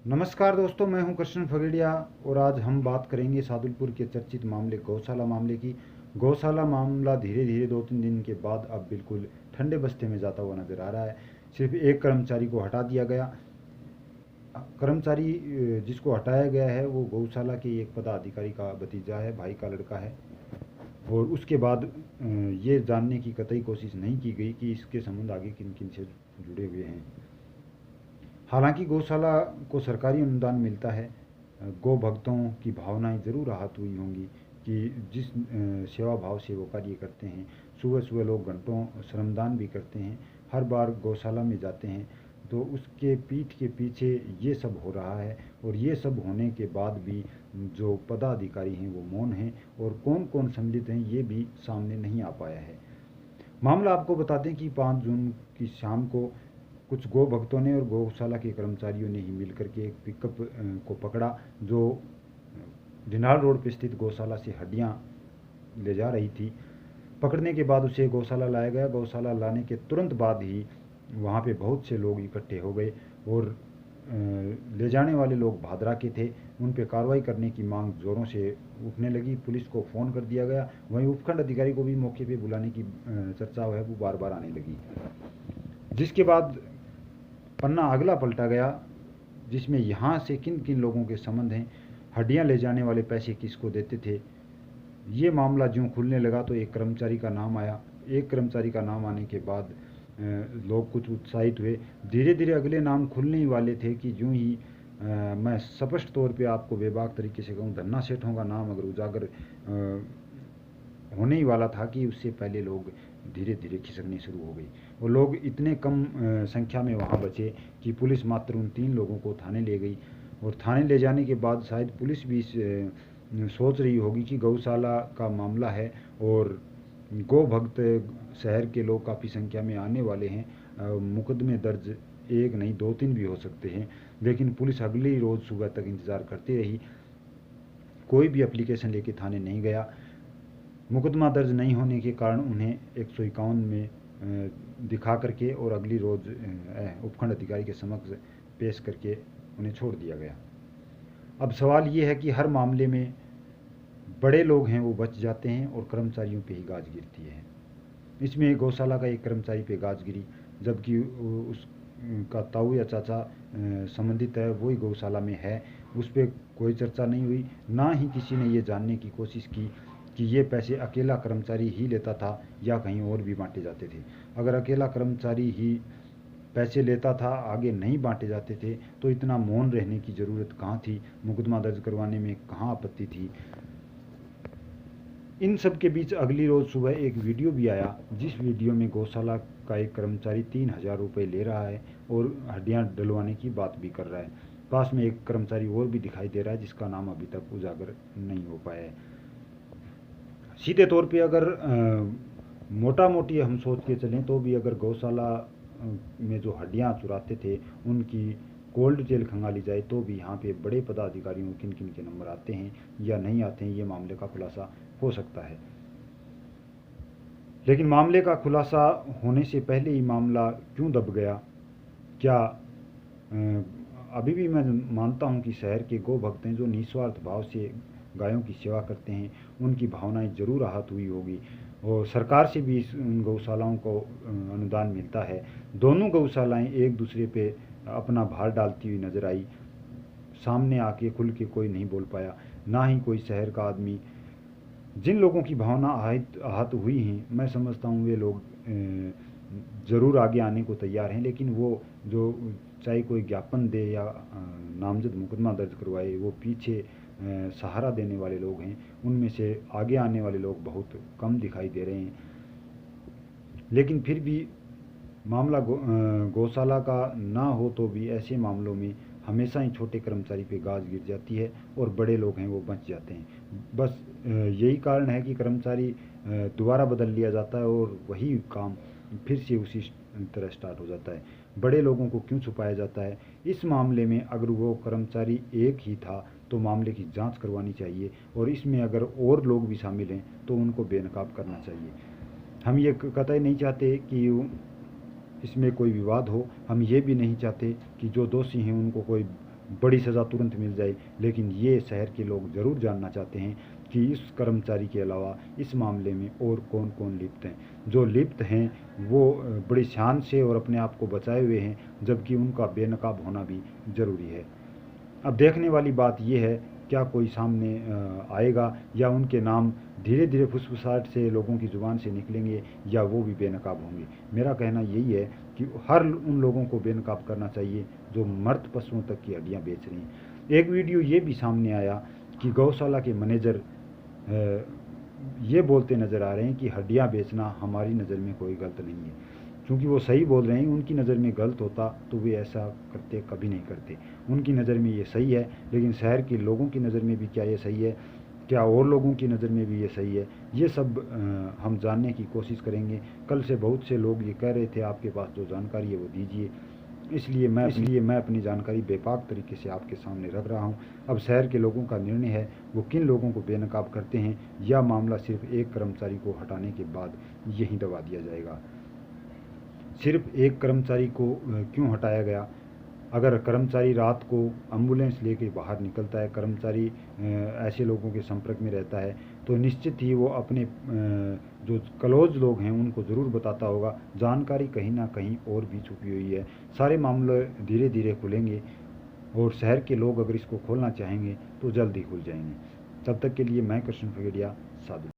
नमस्कार दोस्तों, मैं हूं कृष्ण फगड़िया और आज हम बात करेंगे सादुलपुर के चर्चित मामले गौशाला मामले की। गौशाला मामला धीरे धीरे 2-3 दिन के बाद अब बिल्कुल ठंडे बस्ते में जाता हुआ नजर आ रहा है। सिर्फ एक कर्मचारी को हटा दिया गया। कर्मचारी जिसको हटाया गया है वो गौशाला के एक पदाधिकारी का भतीजा है, भाई का लड़का है। और उसके बाद ये जानने की कतई कोशिश नहीं की गई कि इसके संबंध आगे किन किन से जुड़े हुए हैं। हालांकि गौशाला को सरकारी अनुदान मिलता है। गौ भक्तों की भावनाएं ज़रूर आहत हुई होंगी कि जिस सेवा भाव से वो कार्य करते हैं, सुबह सुबह लोग घंटों श्रमदान भी करते हैं, हर बार गौशाला में जाते हैं, तो उसके पीठ के पीछे ये सब हो रहा है। और ये सब होने के बाद भी जो पदाधिकारी हैं वो मौन हैं और कौन कौन सम्मिलित हैं ये भी सामने नहीं आ पाया है। मामला आपको बता दें कि 5 जून की शाम को कुछ गौ भक्तों ने और गौशाला के कर्मचारियों ने ही मिलकर के एक पिकअप को पकड़ा जो डिनाल रोड पर स्थित गौशाला से हड्डियां ले जा रही थी। पकड़ने के बाद उसे गौशाला लाया गया। गौशाला लाने के तुरंत बाद ही वहाँ पे बहुत से लोग इकट्ठे हो गए और ले जाने वाले लोग भादरा के थे। उन पर कार्रवाई करने की मांग ज़ोरों से उठने लगी। पुलिस को फ़ोन कर दिया गया। वहीं उपखंड अधिकारी को भी मौके पे बुलाने की चर्चा है वो बार बार आने लगी, जिसके बाद पन्ना अगला पलटा गया, जिसमें यहाँ से किन किन लोगों के संबंध हैं, हड्डियाँ ले जाने वाले पैसे किसको देते थे। ये मामला ज्यों खुलने लगा तो एक कर्मचारी का नाम आया। एक कर्मचारी का नाम आने के बाद लोग कुछ उत्साहित हुए। धीरे धीरे अगले नाम खुलने ही वाले थे कि यूं ही मैं स्पष्ट तौर पे आपको बेबाक तरीके से कहूँ, धन्ना सेठों का नाम अगर उजागर होने ही वाला था कि उससे पहले लोग धीरे धीरे खिसकने शुरू हो गई। और लोग इतने कम संख्या में वहाँ बचे कि पुलिस मात्र उन 3 लोगों को थाने ले गई। और थाने ले जाने के बाद शायद पुलिस भी सोच रही होगी कि गौशाला का मामला है और गौ भक्त शहर के लोग काफ़ी संख्या में आने वाले हैं, मुकदमे दर्ज एक नहीं 2-3 भी हो सकते हैं। लेकिन पुलिस अगली रोज़ सुबह तक इंतज़ार करती रही, कोई भी एप्लीकेशन लेके थाने नहीं गया। मुकदमा दर्ज नहीं होने के कारण उन्हें 151 में दिखा करके और अगली रोज़ उपखंड अधिकारी के समक्ष पेश करके उन्हें छोड़ दिया गया। अब सवाल ये है कि हर मामले में बड़े लोग हैं वो बच जाते हैं और कर्मचारियों पे ही गाज गिरती है। इसमें गौशाला का एक कर्मचारी पे गाज गिरी, जबकि उसका ताऊ या चाचा संबंधित है, वही गौशाला में है। उस पर कोई चर्चा नहीं हुई, ना ही किसी ने ये जानने की कोशिश की कि ये पैसे अकेला कर्मचारी ही लेता था या कहीं और भी बांटे जाते थे। अगर अकेला कर्मचारी ही पैसे लेता था, आगे नहीं बांटे जाते थे, तो इतना मौन रहने की ज़रूरत कहाँ थी, मुकदमा दर्ज करवाने में कहाँ आपत्ति थी। इन सब के बीच अगली रोज़ सुबह एक वीडियो भी आया, जिस वीडियो में गौशाला का एक कर्मचारी 3,000 रुपये ले रहा है और हड्डियाँ डलवाने की बात भी कर रहा है। पास में एक कर्मचारी और भी दिखाई दे रहा है जिसका नाम अभी तक उजागर नहीं हो पाया है। सीधे तौर पे अगर मोटा मोटी हम सोच के चलें तो भी अगर गौशाला में जो हड्डियाँ चुराते थे उनकी कोल्ड जेल खंगाली जाए तो भी यहाँ पे बड़े पदाधिकारियों किन किन के नंबर आते हैं या नहीं आते हैं, ये मामले का खुलासा हो सकता है। लेकिन मामले का खुलासा होने से पहले ही मामला क्यों दब गया? क्या अभी भी मैं मानता हूँ कि शहर के गौ भक्त हैं जो निस्वार्थ भाव से गायों की सेवा करते हैं, उनकी भावनाएं ज़रूर आहत हुई होगी। और सरकार से भी इस गौशालाओं को अनुदान मिलता है। दोनों गौशालाएं एक दूसरे पे अपना भार डालती हुई नजर आई। सामने आके खुल के कोई नहीं बोल पाया, ना ही कोई शहर का आदमी। जिन लोगों की भावना आहत हुई हैं, मैं समझता हूँ वे लोग ज़रूर आगे आने को तैयार हैं, लेकिन वो जो चाहे कोई ज्ञापन दे या नामजद मुकदमा दर्ज करवाए, वो पीछे सहारा देने वाले लोग हैं। उनमें से आगे आने वाले लोग बहुत कम दिखाई दे रहे हैं। लेकिन फिर भी मामला गौशाला का ना हो तो भी ऐसे मामलों में हमेशा ही छोटे कर्मचारी पे गाज गिर जाती है और बड़े लोग हैं वो बच जाते हैं। बस यही कारण है कि कर्मचारी दोबारा बदल लिया जाता है और वही काम फिर से उसी तरह स्टार्ट हो जाता है। बड़े लोगों को क्यों छुपाया जाता है? इस मामले में अगर वो कर्मचारी एक ही था तो मामले की जांच करवानी चाहिए और इसमें अगर और लोग भी शामिल हैं तो उनको बेनकाब करना चाहिए। हम ये कतई नहीं चाहते कि इसमें कोई विवाद हो। हम ये भी नहीं चाहते कि जो दोषी हैं उनको कोई बड़ी सज़ा तुरंत मिल जाए, लेकिन ये शहर के लोग ज़रूर जानना चाहते हैं कि इस कर्मचारी के अलावा इस मामले में और कौन कौन लिप्त हैं। जो लिप्त हैं वो बड़ी शान से और अपने आप को बचाए हुए हैं, जबकि उनका बेनकाब होना भी ज़रूरी है। अब देखने वाली बात यह है, क्या कोई सामने आएगा या उनके नाम धीरे धीरे फुसफुसाहट से लोगों की ज़ुबान से निकलेंगे या वो भी बेनकाब होंगे। मेरा कहना यही है कि हर उन लोगों को बेनकाब करना चाहिए जो मर्द पशुओं तक की हड्डियाँ बेच रही हैं। एक वीडियो ये भी सामने आया कि गौशाला के मैनेजर ये बोलते नज़र आ रहे हैं कि हड्डियाँ बेचना हमारी नज़र में कोई गलत नहीं है। क्योंकि वो सही बोल रहे हैं, उनकी नज़र में गलत होता तो वे ऐसा करते कभी नहीं करते। उनकी नज़र में ये सही है, लेकिन शहर के लोगों की नज़र में भी क्या ये सही है, क्या और लोगों की नज़र में भी ये सही है, ये सब हम जानने की कोशिश करेंगे। कल से बहुत से लोग ये कह रहे थे आपके पास जो जानकारी है वो दीजिए, इसलिए मैं अपनी जानकारी बेपाक तरीके से आपके सामने रख रहा हूँ। अब शहर के लोगों का निर्णय है वो किन लोगों को बेनकाब करते हैं, या मामला सिर्फ एक कर्मचारी को हटाने के बाद यहीं दबा दिया जाएगा। सिर्फ एक कर्मचारी को क्यों हटाया गया? अगर कर्मचारी रात को एम्बुलेंस लेके बाहर निकलता है, कर्मचारी ऐसे लोगों के संपर्क में रहता है, तो निश्चित ही वो अपने जो क्लोज लोग हैं उनको ज़रूर बताता होगा। जानकारी कहीं ना कहीं और भी छुपी हुई है। सारे मामले धीरे धीरे खुलेंगे और शहर के लोग अगर इसको खोलना चाहेंगे तो जल्द ही खुल जाएंगे। तब तक के लिए मैं कृष्ण फगड़िया, साधु।